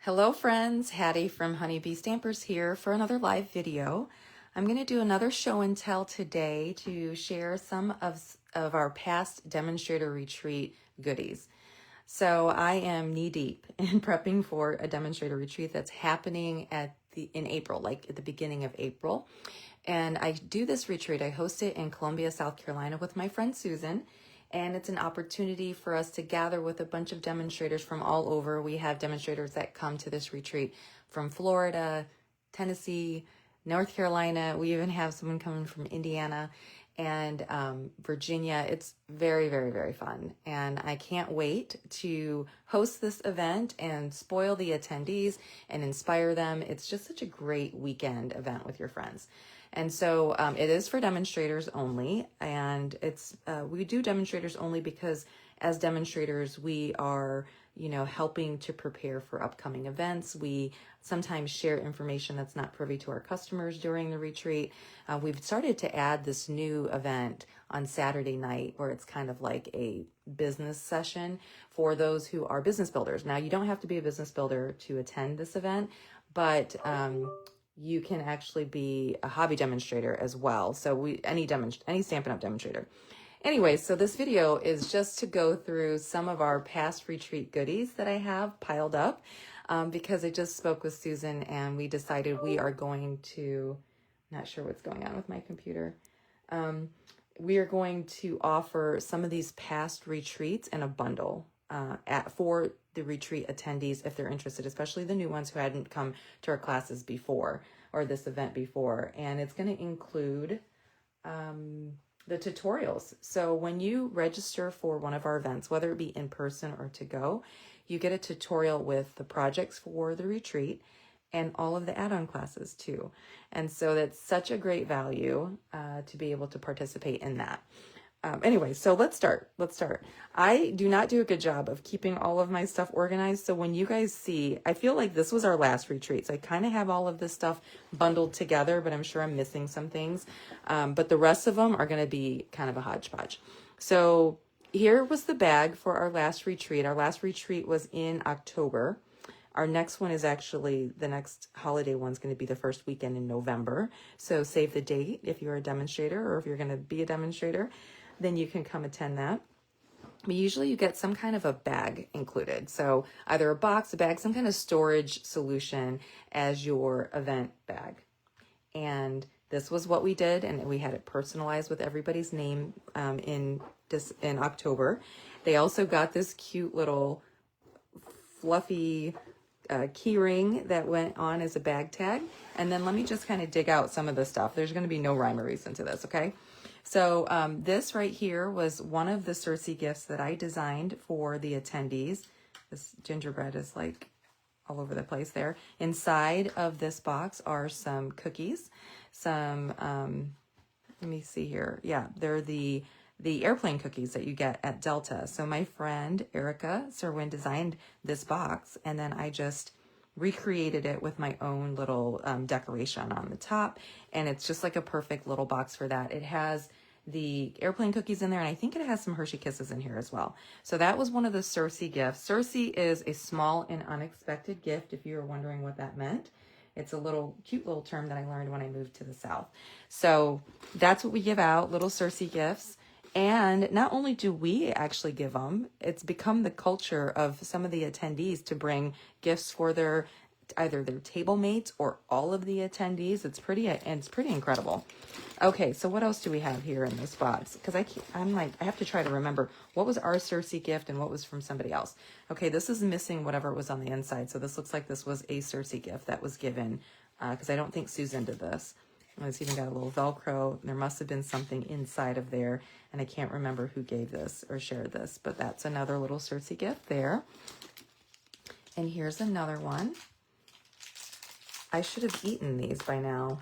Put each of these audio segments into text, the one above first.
Hello friends, Hattie from Honeybee Stampers here for another live video. I'm going to do another show and tell today to share some of our past demonstrator retreat goodies. So I am knee deep in prepping for a demonstrator retreat that's happening in April, like at the beginning of April. And I do this retreat, I host it in Columbia, South Carolina with my friend Susan. And it's an opportunity for us to gather with a bunch of demonstrators from all over. We have demonstrators that come to this retreat from Florida, Tennessee, North Carolina. We even have someone coming from Indiana and Virginia. It's very, very, very fun. And I can't wait to host this event and spoil the attendees and inspire them. It's just such a great weekend event with your friends. And so it is for demonstrators only, and it's we do demonstrators only because as demonstrators we are, helping to prepare for upcoming events. We sometimes share information that's not privy to our customers during the retreat. We've started to add this new event on Saturday night where it's kind of like a business session for those who are business builders. Now, you don't have to be a business builder to attend this event, but you can actually be a hobby demonstrator as well. So any Stampin' Up! Demonstrator. Anyway, so this video is just to go through some of our past retreat goodies that I have piled up because I just spoke with Susan and we decided we are going to, not sure what's going on with my computer. We are going to offer some of these past retreats in a bundle for the retreat attendees if they're interested, especially the new ones who hadn't come to our classes before or this event before. And it's going to include the tutorials. So when you register for one of our events, whether it be in person or to go, you get a tutorial with the projects for the retreat and all of the add-on classes too. And so that's such a great value to be able to participate in that. Anyway, so let's start. I do not do a good job of keeping all of my stuff organized. So when you guys see, I feel like this was our last retreat. So I kind of have all of this stuff bundled together, but I'm sure I'm missing some things. But the rest of them are going to be kind of a hodgepodge. So here was the bag for our last retreat. Our last retreat was in October. Our next one is actually, the next holiday one's going to be the first weekend in November. So save the date if you're a demonstrator or if you're going to be a demonstrator. Then you can come attend that. But usually you get some kind of a bag included. So either a box, a bag, some kind of storage solution as your event bag. And this was what we did, and we had it personalized with everybody's name in October. They also got this cute little fluffy key ring that went on as a bag tag. And then let me just kind of dig out some of the stuff. There's going to be no rhyme or reason to this, okay? So this right here was one of the Cersei gifts that I designed for the attendees. This gingerbread is like all over the place there. Inside of this box are some cookies. Some, let me see here. Yeah, they're the airplane cookies that you get at Delta. So my friend Erica Serwin designed this box, and then I just recreated it with my own little decoration on the top, and it's just like a perfect little box for that. It has the airplane cookies in there, and I think it has some Hershey Kisses in here as well. So that was one of the Cersei gifts. Cersei is a small and unexpected gift, if you were wondering what that meant. It's a little cute little term that I learned when I moved to the South. So that's what we give out, little Cersei gifts. And not only do we actually give them, it's become the culture of some of the attendees to bring gifts for either their table mates or all of the attendees. It's pretty incredible. Okay, so what else do we have here in this box? Because I have to try to remember what was our Cersei gift and what was from somebody else. Okay, this is missing whatever was on the inside. So this looks like this was a Cersei gift that was given because I don't think Susan did this. It's even got a little Velcro. There must have been something inside of there, and I can't remember who gave this or shared this, but that's another little Cersei gift there. And here's another one. I should have eaten these by now.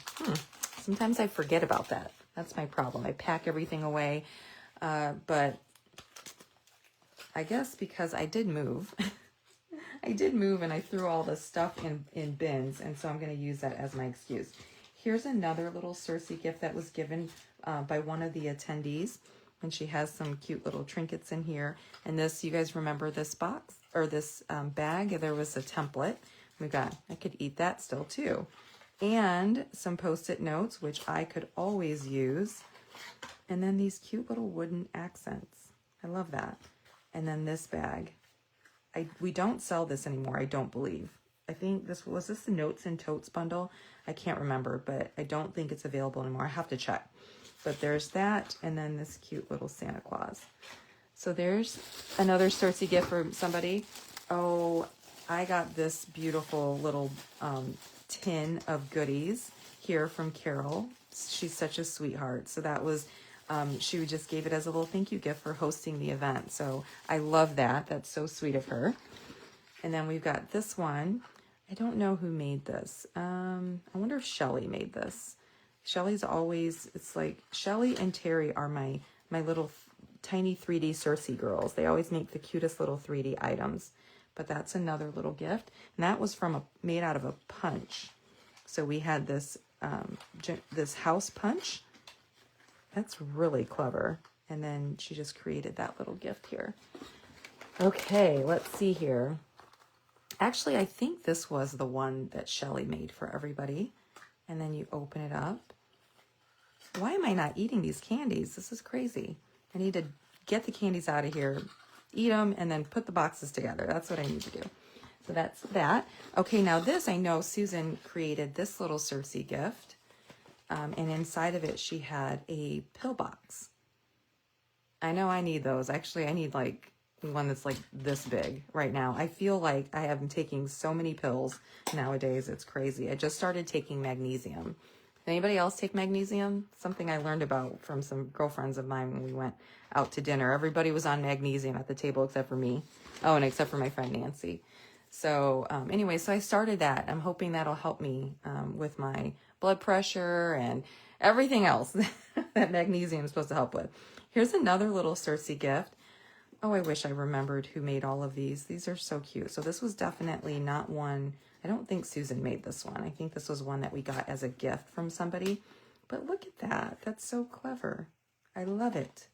Sometimes I forget about that. That's my problem. I pack everything away, but I guess because I did move. I did move, and I threw all the stuff in bins, and so I'm going to use that as my excuse. Here's another little Cersei gift that was given by one of the attendees, and she has some cute little trinkets in here. And this, you guys remember this box or this bag? There was a template I could eat that still too. And some Post-it notes, which I could always use. And then these cute little wooden accents. I love that. And then this bag. We don't sell this anymore, I don't believe. I think this was the Notes and Totes bundle. I can't remember, but I don't think it's available anymore. I have to check. But there's that, and then this cute little Santa Claus. So there's another Cersei gift for somebody. Oh, I got this beautiful little tin of goodies here from Carol. She's such a sweetheart. So that was, she just gave it as a little thank you gift for hosting the event. So I love that. That's so sweet of her. And then we've got this one. I don't know who made this. I wonder if Shelly made this. Shelly's always, it's like, Shelly and Terry are my little tiny 3D Cersei girls. They always make the cutest little 3D items. But that's another little gift. And that was made out of a punch. So we had this, this house punch. That's really clever. And then she just created that little gift here. Okay, let's see here. Actually, I think this was the one that Shelly made for everybody. And then you open it up. Why am I not eating these candies? This is crazy. I need to get the candies out of here, eat them, and then put the boxes together. That's what I need to do. So that's that. Okay, now this, I know Susan created this little Cersei gift. And inside of it, she had a pill box. I know I need those. Actually, I need like one that's like this big right now. I feel like I have been taking so many pills nowadays. It's crazy. I just started taking magnesium. Anybody else take magnesium? Something I learned about from some girlfriends of mine when we went out to dinner. Everybody was on magnesium at the table except for me. Oh, and except for my friend Nancy. So anyway, so I started that. I'm hoping that'll help me with my blood pressure and everything else that magnesium is supposed to help with. Here's another little Cersei gift. Oh, I wish I remembered who made all of these. These are so cute. So this was definitely not one. I don't think Susan made this one. I think this was one that we got as a gift from somebody. But look at that. That's so clever. I love it.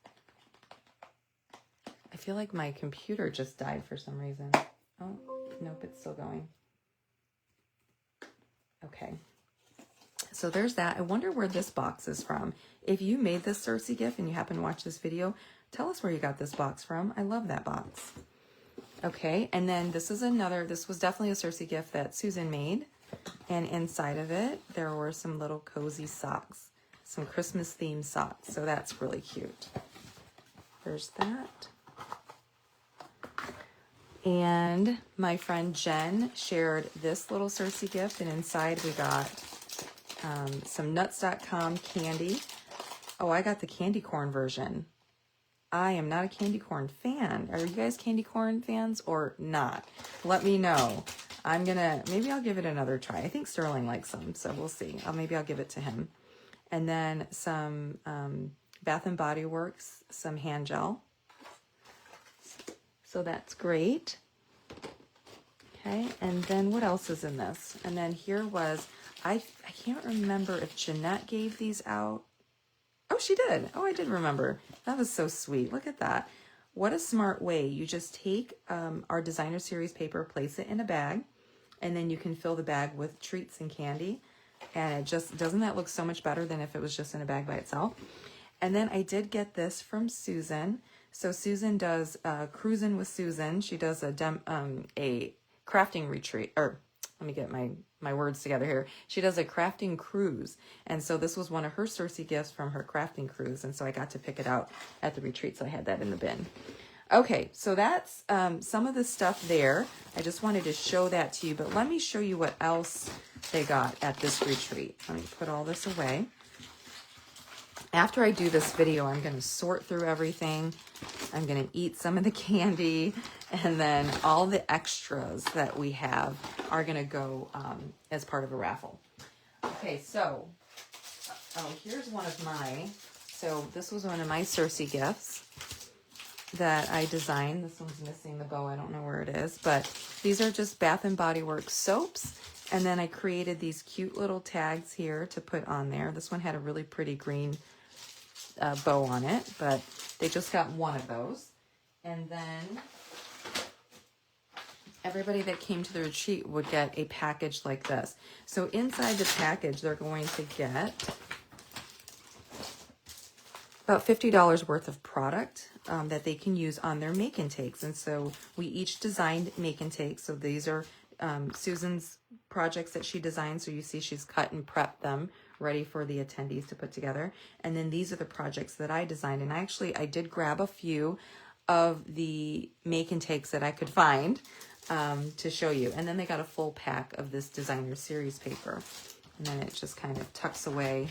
I feel like my computer just died for some reason. Oh, nope, it's still going. Okay. So there's that. I wonder where this box is from. If you made this Cersei gift and you happen to watch this video, tell us where you got this box from. I love that box. Okay, and then this is another, this was definitely a Cersei gift that Susan made. And inside of it, there were some little cozy socks. Some Christmas themed socks. So that's really cute. There's that. And my friend Jen shared this little Cersei gift. And inside we got some nuts.com candy. Oh, I got the candy corn version. I am not a candy corn fan. Are you guys candy corn fans or not? Let me know. Maybe I'll give it another try. I think Sterling likes them, so we'll see. Maybe I'll give it to him. And then some Bath and Body Works, some hand gel. So that's great. Okay, and then what else is in this? And then here was, I can't remember if Jeanette gave these out. Oh, she did. Oh, I did remember. That was so sweet. Look at that. What a smart way. You just take our designer series paper, place it in a bag, and then you can fill the bag with treats and candy. And it just, doesn't that look so much better than if it was just in a bag by itself? And then I did get this from Susan. So Susan does Cruisin' with Susan. She does a crafting retreat, or let me get my words together here. She does a crafting cruise. And so this was one of her Cersei gifts from her crafting cruise. And so I got to pick it out at the retreat. So I had that in the bin. Okay, so that's some of the stuff there. I just wanted to show that to you. But let me show you what else they got at this retreat. Let me put all this away. After I do this video, I'm going to sort through everything. I'm going to eat some of the candy, and then all the extras that we have are going to go as part of a raffle. Okay, so, here's one of mine. So this was one of my Cersei gifts that I designed. This one's missing the bow. I don't know where it is, but these are just Bath and Body Works soaps. And then I created these cute little tags here to put on there. This one had a really pretty green bow on it, but they just got one of those. And then everybody that came to the retreat would get a package like this. So inside the package, they're going to get about $50 worth of product that they can use on their make and takes. And so we each designed make and takes. So these are Susan's projects that she designed. So you see she's cut and prepped them ready for the attendees to put together. And then these are the projects that I designed. And I did grab a few of the make and takes that I could find to show you. And then they got a full pack of this designer series paper. And then it just kind of tucks away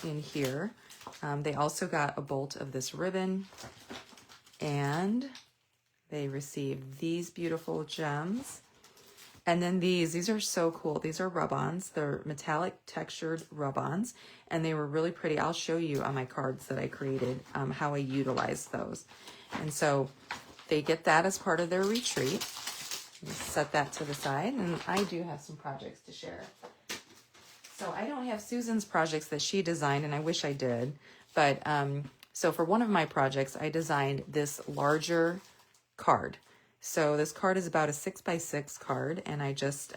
in here. They also got a bolt of this ribbon, and they received these beautiful gems. And then these are so cool. These are rub-ons. They're metallic textured rub-ons, and they were really pretty. I'll show you on my cards that I created how I utilized those. And so they get that as part of their retreat. Set that to the side, and I do have some projects to share. So I don't have Susan's projects that she designed, and I wish I did. But so for one of my projects, I designed this larger card. So this card is about a 6x6 card, and I just,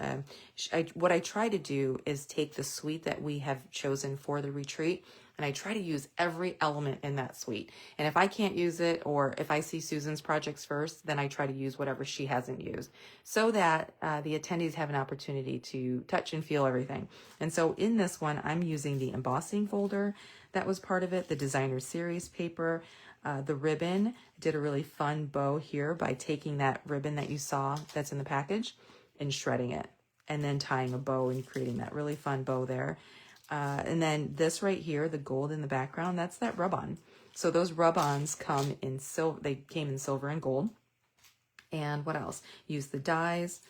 what I try to do is take the suite that we have chosen for the retreat, and I try to use every element in that suite. And if I can't use it, or if I see Susan's projects first, then I try to use whatever she hasn't used, so that the attendees have an opportunity to touch and feel everything. And so in this one, I'm using the embossing folder that was part of it, the designer series paper, the ribbon. Did a really fun bow here by taking that ribbon that you saw that's in the package and shredding it, and then tying a bow and creating that really fun bow there. And then this right here, the gold in the background, that's that rub-on. So those rub-ons come in silver. They came in silver and gold. And what else? Use the dies.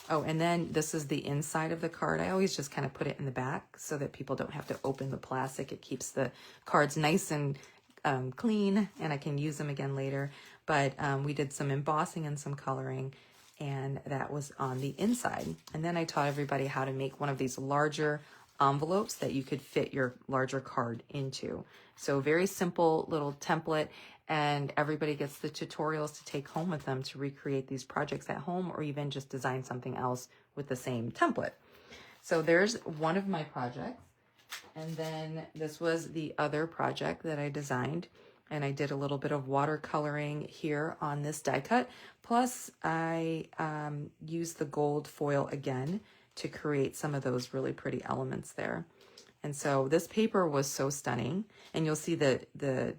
Oh, and then this is the inside of the card. I always just kind of put it in the back so that people don't have to open the plastic. It keeps the cards nice and clean, and I can use them again later. But we did some embossing and some coloring, and that was on the inside. And then I taught everybody how to make one of these larger envelopes that you could fit your larger card into. So very simple little template, and everybody gets the tutorials to take home with them to recreate these projects at home, or even just design something else with the same template. So there's one of my projects. And then this was the other project that I designed, and I did a little bit of watercoloring here on this die cut. Plus I used the gold foil again to create some of those really pretty elements there. And so this paper was so stunning, and you'll see the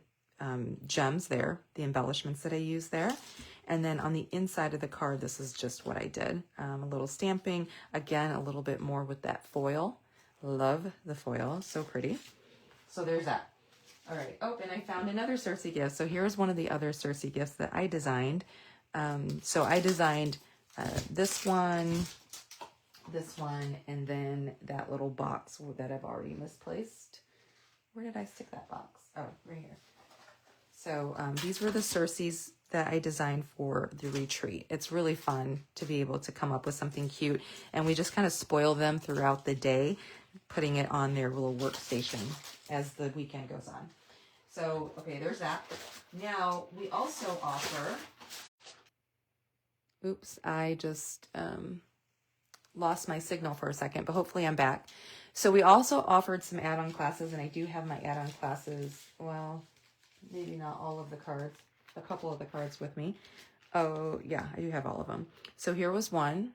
gems there, the embellishments that I used there. And then on the inside of the card, this is just what I did. A little stamping, again, a little bit more with that foil. Love the foil, so pretty. So there's that. All right. Oh, and I found another Circe gift. So here's one of the other Circe gifts that I designed. So I designed this one, and then that little box that I've already misplaced. Where did I stick that box? Oh, right here. So these were the Circes that I designed for the retreat. It's really fun to be able to come up with something cute, and we just kind of spoil them throughout the day, putting it on their little workstation as the weekend goes on. So, okay, there's that. Now, we also offer, oops, I just lost my signal for a second, but hopefully I'm back. So we also offered some add-on classes, and I do have my add-on classes, well, maybe not all of the cards, a couple of the cards with me. Oh, yeah, I do have all of them. So here was one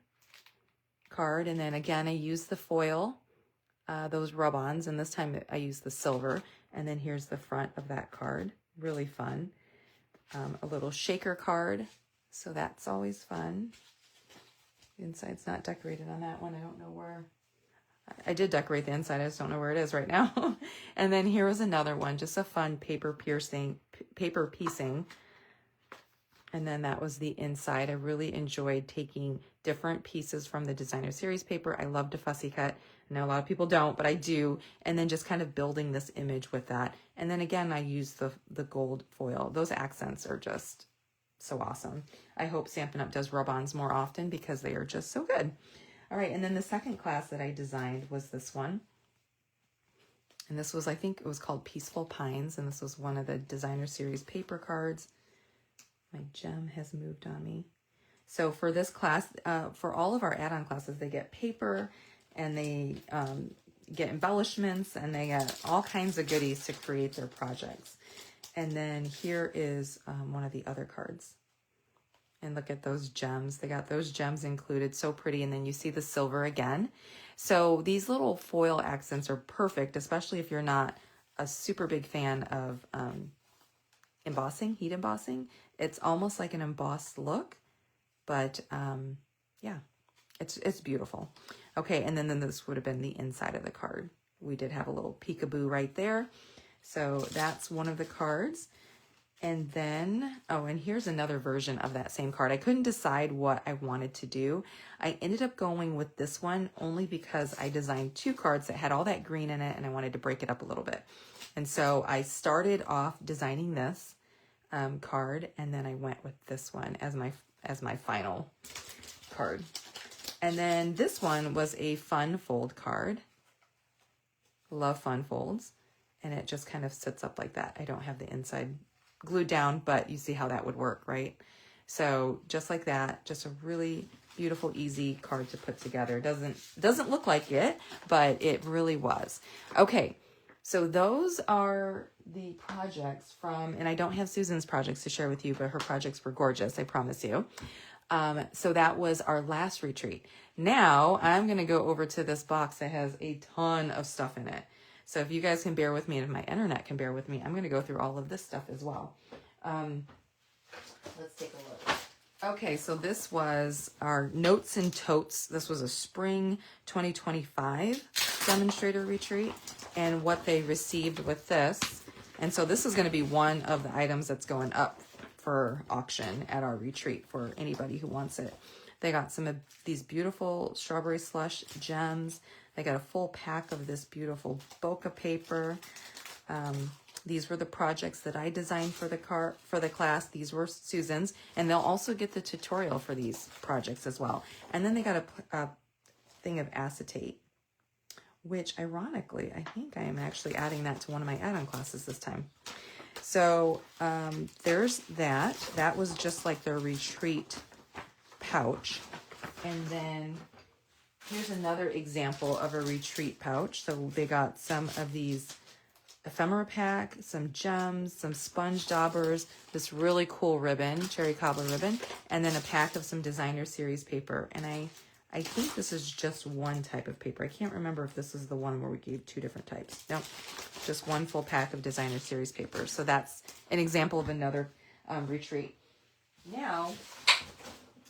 card, and then again, I used the foil, those rub-ons, and this time I used the silver. And then here's the front of that card. Really fun. A little shaker card, so that's always fun. The inside's not decorated on that one. I don't know where. I did decorate the inside. I just don't know where it is right now. And then here was another one, just a fun paper piecing. And then that was the inside. I really enjoyed taking different pieces from the designer series paper. I love to fussy cut. I know a lot of people don't, but I do. And then just kind of building this image with that. And then again, I used the gold foil. Those accents are just so awesome. I hope Stampin' Up! Does rub-ons more often because they are just so good. All right, and then the second class that I designed was this one. And this was, I think it was called Peaceful Pines, and this was one of the designer series paper cards. My gem has moved on me. So for this class, for all of our add-on classes, they get paper and they get embellishments and they get all kinds of goodies to create their projects. And then here is one of the other cards. And look at those gems. They got those gems included. So pretty. And then you see the silver again. So these little foil accents are perfect, especially if you're not a super big fan of embossing, heat embossing. It's almost like an embossed look, but yeah, it's beautiful. Okay, and then this would have been the inside of the card. We did have a little peekaboo right there. So that's one of the cards. And then, oh, and here's another version of that same card. I couldn't decide what I wanted to do. I ended up going with this one only because I designed two cards that had all that green in it and I wanted to break it up a little bit. And so I started off designing this card, and then I went with this one as my final card. And then this one was a fun fold card. Love fun folds. And it just kind of sits up like that. I don't have the inside glued down, but you see how that would work, right? So just like that, just a really beautiful, easy card to put together. Doesn't look like it, but it really was. Okay, so those are the projects from, and I don't have Susan's projects to share with you, but her projects were gorgeous, I promise you. So that was our last retreat. Now I'm going to go over to this box that has a ton of stuff in it. So if you guys can bear with me, and if my internet can bear with me, I'm going to go through all of this stuff as well. Let's take a look. Okay, so this was our Notes and Totes. This was a spring 2025 demonstrator retreat, and what they received with this. And so this is going to be one of the items that's going up for auction at our retreat for anybody who wants it. They got some of these beautiful strawberry slush gems. They got a full pack of this beautiful bokeh paper. These were the projects that I designed for the class. These were Susan's, and they'll also get the tutorial for these projects as well. And then they got a thing of acetate, which ironically, I think I am actually adding that to one of my add-on classes this time. So there's that. That was just like their retreat pouch. And then here's another example of a retreat pouch. So they got some of these ephemera pack, some gems, some sponge daubers, this really cool ribbon, cherry cobbler ribbon, and then a pack of some designer series paper. And I think this is just one type of paper. I can't remember if this is the one where we gave two different types. Nope, just one full pack of designer series paper. So that's an example of another retreat. Now,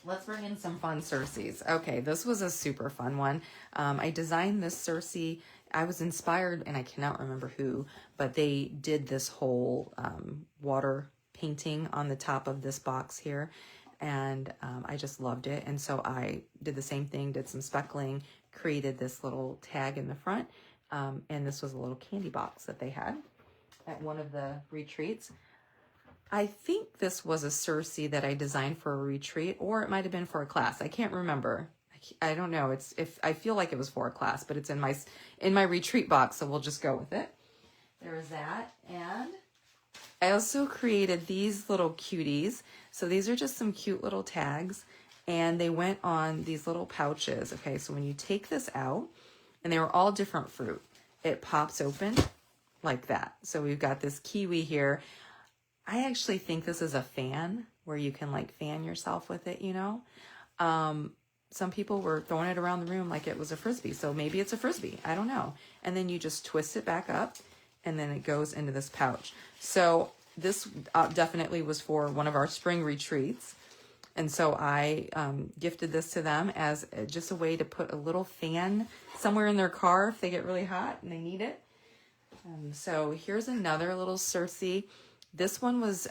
let's bring in some fun Circes. Okay, this was a super fun one. I designed this Circe. I was inspired, and I cannot remember who, but they did this whole water painting on the top of this box here. And I just loved it. And so I did the same thing, did some speckling, created this little tag in the front. And this was a little candy box that they had at one of the retreats. I think this was a Circe that I designed for a retreat, or it might have been for a class. I can't remember. I don't know. I feel like it was for a class, but it's in my retreat box, so we'll just go with it. There is that. And I also created these little cuties. So these are just some cute little tags, and they went on these little pouches. Okay, so when you take this out, and they were all different fruit, it pops open like that. So we've got this kiwi here. I actually think this is a fan where you can like fan yourself with it, you know. Some people were throwing it around the room like it was a Frisbee. So maybe it's a Frisbee. I don't know. And then you just twist it back up, and then it goes into this pouch. So this definitely was for one of our spring retreats. And so I gifted this to them as just a way to put a little fan somewhere in their car if they get really hot and they need it. So here's another little Circe. This one was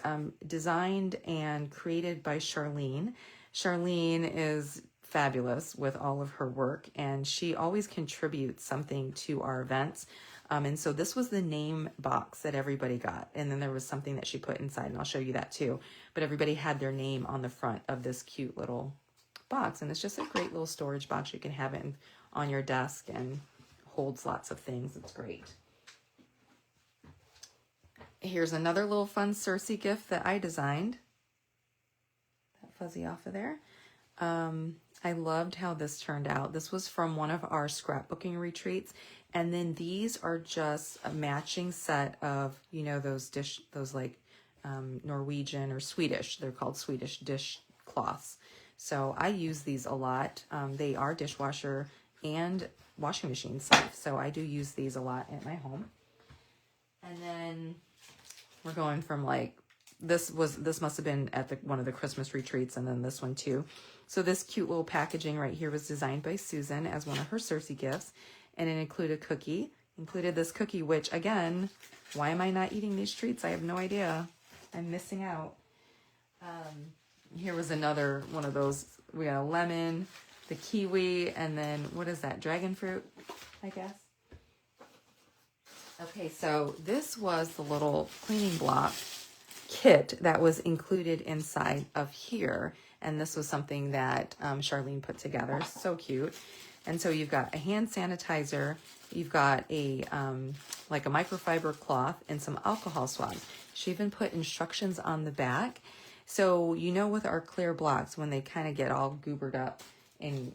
designed and created by Charlene. Charlene is fabulous with all of her work, and she always contributes something to our events. And so this was the name box that everybody got. And then there was something that she put inside, and I'll show you that too. But everybody had their name on the front of this cute little box. And it's just a great little storage box. You can have it on your desk and holds lots of things. It's great. Here's another little fun Circe gift that I designed. That fuzzy off of there. I loved how this turned out. This was from one of our scrapbooking retreats. And then these are just a matching set of, you know, those like Norwegian or Swedish, they're called Swedish dish cloths. So I use these a lot. They are dishwasher and washing machine safe. So I do use these a lot at my home. And then we're going from like, this must have been at one of the Christmas retreats, and then this one too. So this cute little packaging right here was designed by Susan as one of her Cersei gifts, and it included this cookie, which again, why am I not eating these treats? I have no idea. I'm missing out. Here was another one of those. We got a lemon, the kiwi, and then what is that? Dragon fruit, I guess. Okay, so this was the little cleaning block kit that was included inside of here. And this was something that Charlene put together. So cute. And so you've got a hand sanitizer, you've got a like a microfiber cloth and some alcohol swabs. She even put instructions on the back. So, you know, with our clear blocks, when they kind of get all goobered up and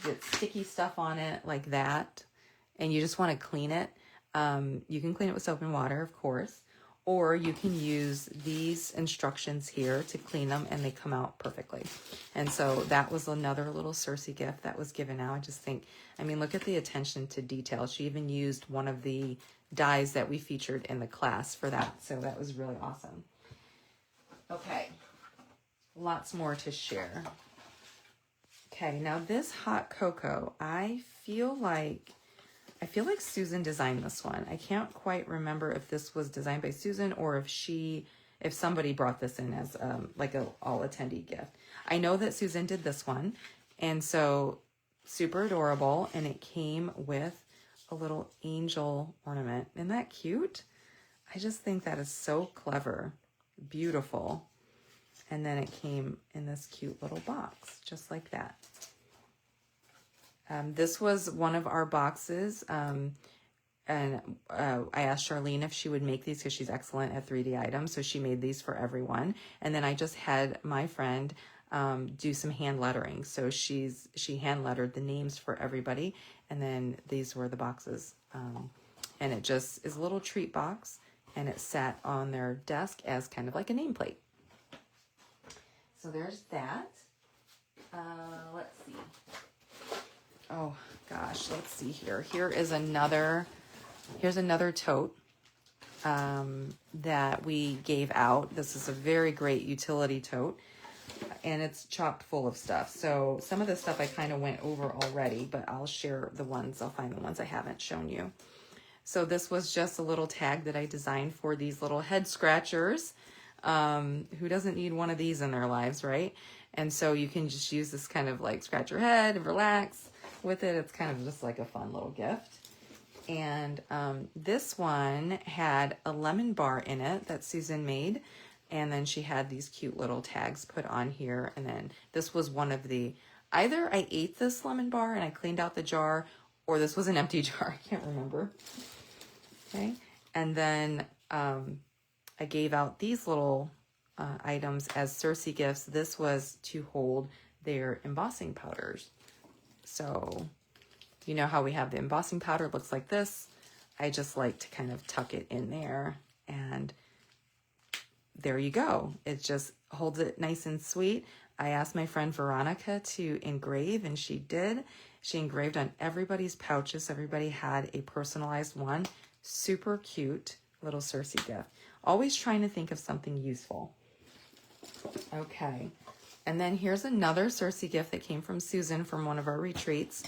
get sticky stuff on it like that, and you just want to clean it, you can clean it with soap and water, of course, or you can use these instructions here to clean them, and they come out perfectly. And so that was another little Cersei gift that was given out. I just think, I mean, look at the attention to detail. She even used one of the dies that we featured in the class for that. So that was really awesome. Okay, lots more to share. Okay, now this hot cocoa, I feel like Susan designed this one. I can't quite remember if this was designed by Susan or if somebody brought this in as like a all attendee gift. I know that Susan did this one, and so super adorable, and it came with a little angel ornament. Isn't that cute? I just think that is so clever. Beautiful. And then it came in this cute little box, just like that. This was one of our boxes, and I asked Charlene if she would make these because she's excellent at 3D items, so she made these for everyone. And then I just had my friend do some hand lettering, so she hand lettered the names for everybody, and then these were the boxes. And it just is a little treat box, and it sat on their desk as kind of like a nameplate. So there's that. Let's see. Oh gosh, let's see here. Here's another tote that we gave out. This is a very great utility tote, and it's chock full of stuff. So some of the stuff I kind of went over already, but I'll share the ones. I'll find the ones I haven't shown you. So this was just a little tag that I designed for these little head scratchers. Who doesn't need one of these in their lives, right? And so you can just use this kind of like scratch your head and relax with it. It's kind of just like a fun little gift. And this one had a lemon bar in it that Susan made. And then she had these cute little tags put on here. And then this was one of the, either I ate this lemon bar and I cleaned out the jar, or this was an empty jar. I can't remember. Okay. And then I gave out these little items as Cersei gifts. This was to hold their embossing powders. So, you know how we have the embossing powder, looks like this. I just like to kind of tuck it in there, and there you go. It just holds it nice and sweet. I asked my friend Veronica to engrave, and she did. She engraved on everybody's pouches. Everybody had a personalized one. Super cute little Cersei gift. Always trying to think of something useful. Okay. And then here's another Cersei gift that came from Susan from one of our retreats.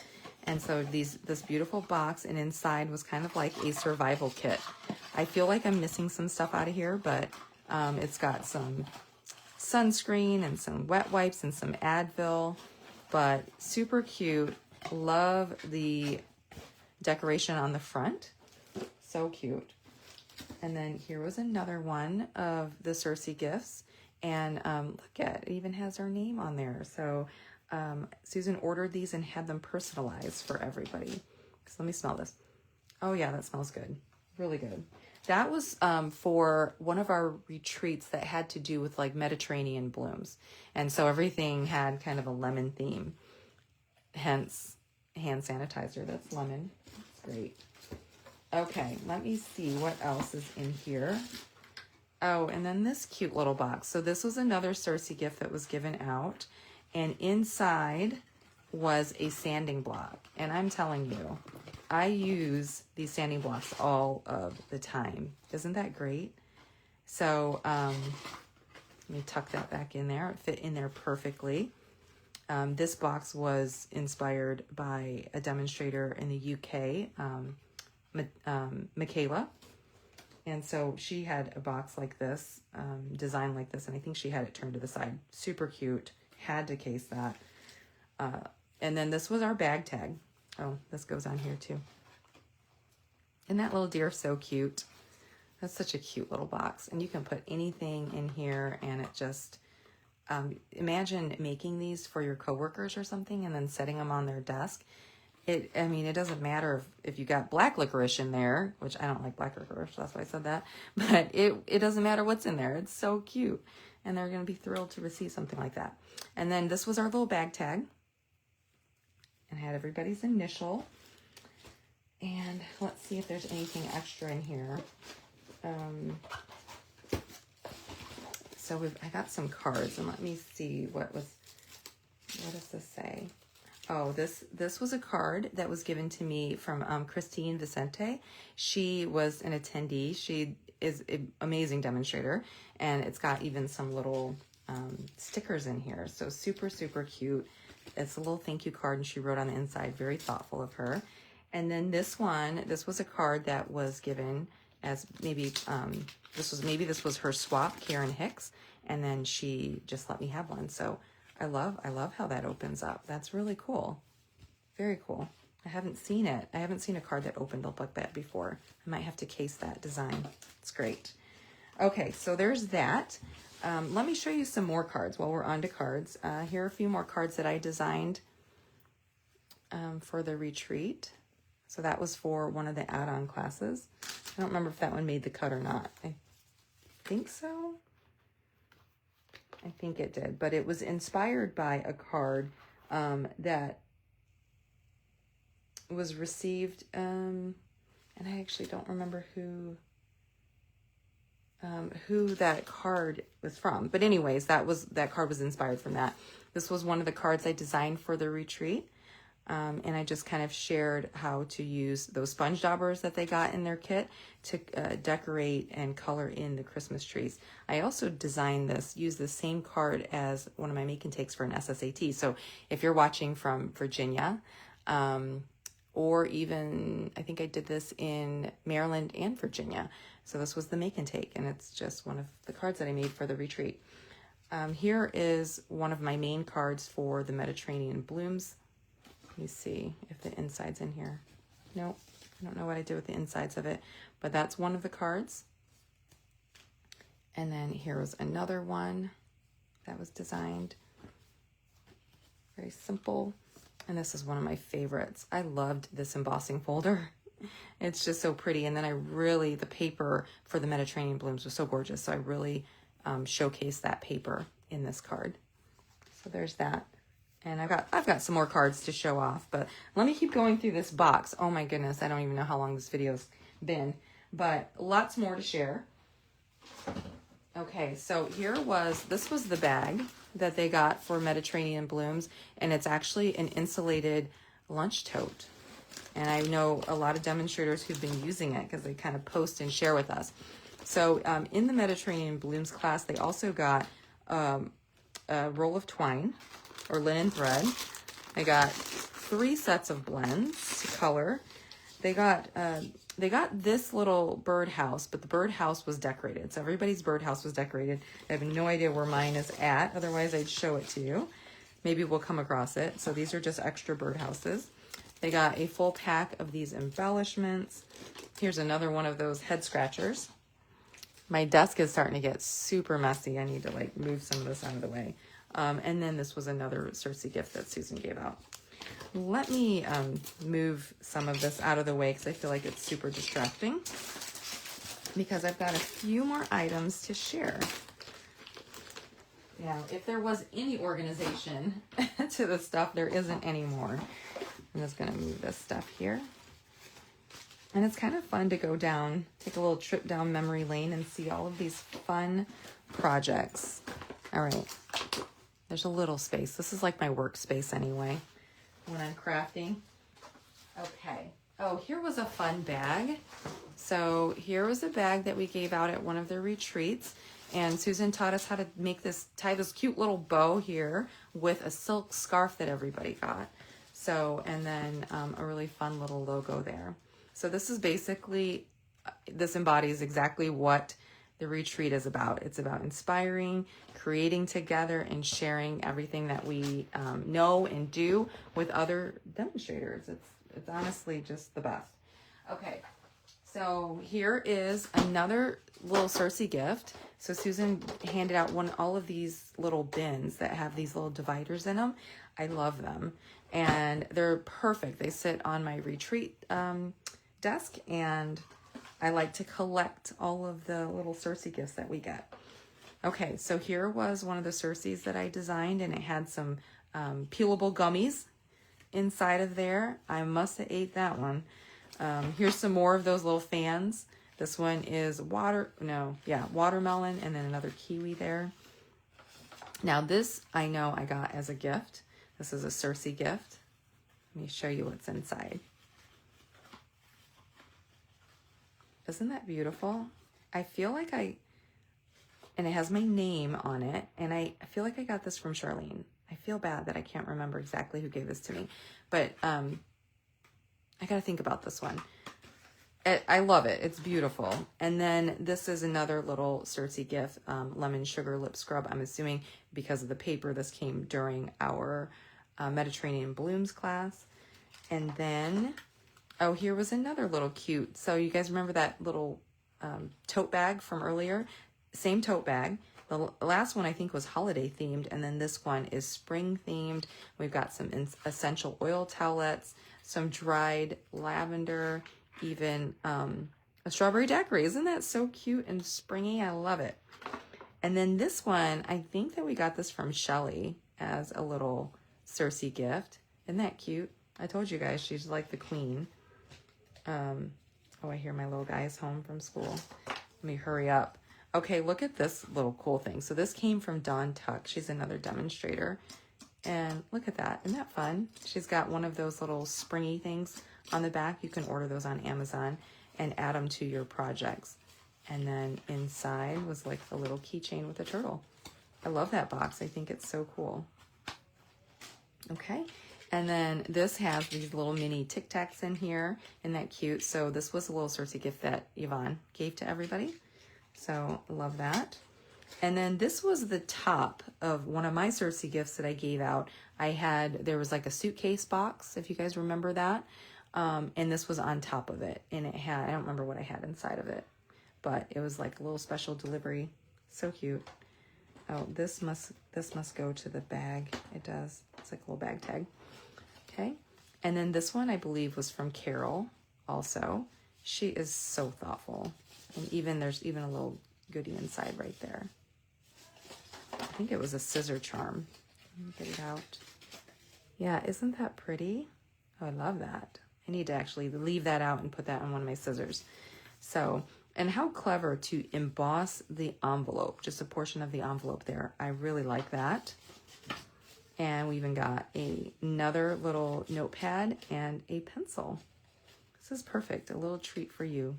And so this beautiful box, and inside was kind of like a survival kit. I feel like I'm missing some stuff out of here, but it's got some sunscreen and some wet wipes and some Advil, but super cute. Love the decoration on the front. So cute. And then here was another one of the Cersei gifts. And look at it, even has our name on there. So Susan ordered these and had them personalized for everybody. So let me smell this. Oh yeah, that smells good. Really good. That was for one of our retreats that had to do with like Mediterranean blooms. And so everything had kind of a lemon theme, hence hand sanitizer. That's lemon. That's great. Okay, let me see what else is in here. Oh, and then this cute little box. So this was another Cersei gift that was given out. And inside was a sanding block. And I'm telling you, I use these sanding blocks all of the time. Isn't that great? So let me tuck that back in there. It fit in there perfectly. This box was inspired by a demonstrator in the UK, Michaela. And so she had a box like this, designed like this, and I think she had it turned to the side. Super cute. Had to case that. And then this was our bag tag. Oh, this goes on here too. And that little deer so cute. That's such a cute little box. And you can put anything in here, and it just, imagine making these for your coworkers or something and then setting them on their desk. I mean, it doesn't matter if you got black licorice in there, which I don't like black licorice, that's why I said that, but it doesn't matter what's in there. It's so cute. And they're going to be thrilled to receive something like that. And then this was our little bag tag. And had everybody's initial. And let's see if there's anything extra in here. So I got some cards, and let me see what does this say? Oh, this was a card that was given to me from Christine Vicente. She was an attendee. She is an amazing demonstrator, and it's got even some little stickers in here. So super, super cute. It's a little thank you card, and she wrote on the inside, very thoughtful of her. And then this was a card that was given as maybe, this was her swap, Karen Hicks, and then she just let me have one. So I love how that opens up. That's really cool. Very cool. I haven't seen it. I haven't seen a card that opened up like that before. I might have to case that design. It's great. Okay, so there's that. Let me show you some more cards while we're on to cards. Here are a few more cards that I designed for the retreat. So that was for one of the add-on classes. I don't remember if that one made the cut or not. I think so. I think it did, but it was inspired by a card that was received, and I actually don't remember who that card was from. But anyways, that card was inspired from that. This was one of the cards I designed for the retreat, and I just kind of shared how to use those sponge daubers that they got in their kit to decorate and color in the Christmas trees. I also designed use the same card as one of my make and takes for an SSAT. So if you're watching from Virginia, or even, I think I did this in Maryland and Virginia. So this was the make and take, and it's just one of the cards that I made for the retreat. Here is one of my main cards for the Mediterranean blooms. Let me see if the inside's in here. Nope, I don't know what I did with the insides of it, but that's one of the cards. And then here was another one that was designed. Very simple. And this is one of my favorites. I loved this embossing folder. It's just so pretty. And then the paper for the Mediterranean blooms was so gorgeous. So I really showcased that paper in this card. So there's that. And I've got some more cards to show off, but let me keep going through this box. Oh my goodness, I don't even know how long this video's been, but lots more to share. Okay, so this was the bag that they got for Mediterranean blooms, and it's actually an insulated lunch tote. And I know a lot of demonstrators who've been using it because they kind of post and share with us. So in the Mediterranean blooms class, they also got a roll of twine or linen thread. They got 3 sets of blends to color. They got this little birdhouse, but the birdhouse was decorated. So everybody's birdhouse was decorated. I have no idea where mine is at. Otherwise, I'd show it to you. Maybe we'll come across it. So these are just extra birdhouses. They got a full pack of these embellishments. Here's another one of those head scratchers. My desk is starting to get super messy. I need to move some of this out of the way. And then this was another Cersei gift that Susan gave out. Let me move some of this out of the way because I feel like it's super distracting. because I've got a few more items to share. Now, if there was any organization to the stuff, there isn't anymore. I'm just going to move this stuff here. And it's kind of fun to go down, take a little trip down memory lane and see all of these fun projects. All right, there's a little space. This is like my workspace anyway when I'm crafting. Okay. Oh, here was a fun bag. So here was a bag that we gave out at one of the retreats. And Susan taught us how to make this, tie this cute little bow here with a silk scarf that everybody got. So, and then a really fun little logo there. So this is basically, this embodies exactly what the retreat is about. It's about inspiring, creating together, and sharing everything that we know and do with other demonstrators. It's honestly just the best. Okay, so here is another little Cersei gift. So Susan handed out all of these little bins that have these little dividers in them. I love them, and they're perfect. They sit on my retreat desk, and I like to collect all of the little Cersei gifts that we get. Okay, so here was one of the Cerseis that I designed, and it had some peelable gummies inside of there. I must have ate that one. Here's some more of those little fans. This one is watermelon, and then another kiwi there. Now this I know I got as a gift. This is a Cersei gift. Let me show you what's inside. Isn't that beautiful? I feel like and it has my name on it, and I feel like I got this from Charlene. I feel bad that I can't remember exactly who gave this to me, but I gotta think about this one. I love it. It's beautiful. And then this is another little Cersei gift, lemon sugar lip scrub. I'm assuming because of the paper, this came during our Mediterranean blooms class. And then, oh, here was another little cute. So you guys remember that little tote bag from earlier? Same tote bag. The last one I think was holiday themed, and then this one is spring themed. We've got some essential oil towelettes, some dried lavender, even a strawberry daiquiri. Isn't that so cute and springy? I love it. And then this one, I think that we got this from Shelly as a little Cersei gift. Isn't that cute? I told you guys she's like the queen. Oh, I hear my little guy is home from school. Let me hurry up. Okay, look at this little cool thing. So this came from Dawn Tuck. She's another demonstrator. And look at that. Isn't that fun? She's got one of those little springy things on the back. You can order those on Amazon and add them to your projects. And then inside was like a little keychain with a turtle. I love that box. I think it's so cool. Okay. And then this has these little mini Tic Tacs in here. Isn't that cute? So this was a little Cersei gift that Yvonne gave to everybody. So love that. And then this was the top of one of my Cersei gifts that I gave out. There was like a suitcase box, if you guys remember that. And this was on top of it. And it had, I don't remember what I had inside of it, but it was like a little special delivery. So cute. Oh, this must go to the bag. It does. It's like a little bag tag. Okay. And then this one I believe was from Carol also. She is so thoughtful. And there's even a little goodie inside right there. I think it was a scissor charm. Let me get it out. Yeah, isn't that pretty? Oh, I love that. I need to actually leave that out and put that on one of my scissors. So, and how clever to emboss the envelope, just a portion of the envelope there. I really like that. And we even got another little notepad and a pencil. This is perfect, a little treat for you.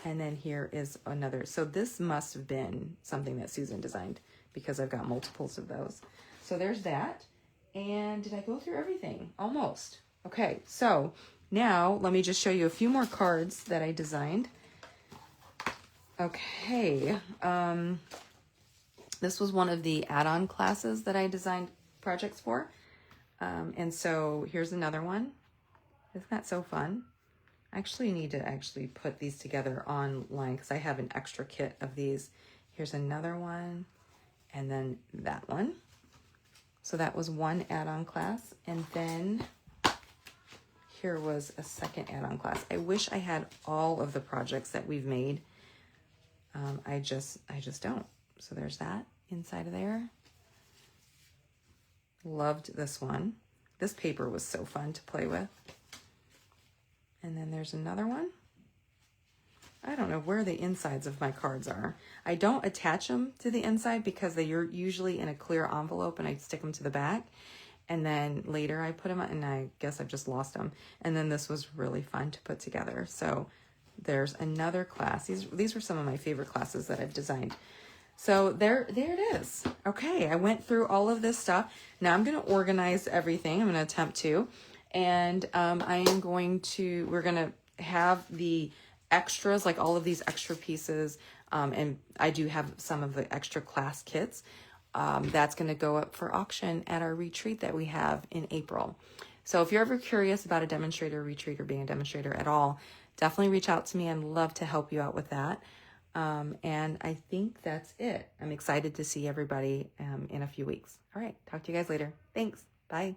And then here is another. So this must have been something that Susan designed because I've got multiples of those. So there's that. And did I go through everything? Almost. Okay, so now let me just show you a few more cards that I designed. Okay, this was one of the add-on classes that I designed projects for. And so here's another one. Isn't that so fun? I actually need to put these together online because I have an extra kit of these. Here's another one, and then that one. So that was one add-on class, and then here was a second add-on class. I wish I had all of the projects that we've made I just don't. So there's that inside of there. Loved this one. This paper was so fun to play with. And then there's another one. I don't know where the insides of my cards are. I don't attach them to the inside because they are usually in a clear envelope and I stick them to the back. And then later I put them on, and I guess I've just lost them. And then this was really fun to put together. So there's another class. These were some of my favorite classes that I've designed. So there it is. Okay, I went through all of this stuff. Now I'm going to organize everything. I'm going to attempt to. And we're going to have the extras, like all of these extra pieces. And I do have some of the extra class kits. That's going to go up for auction at our retreat that we have in April. So if you're ever curious about a demonstrator retreat or being a demonstrator at all, definitely reach out to me. I'd love to help you out with that. And I think that's it. I'm excited to see everybody in a few weeks. All right. Talk to you guys later. Thanks. Bye.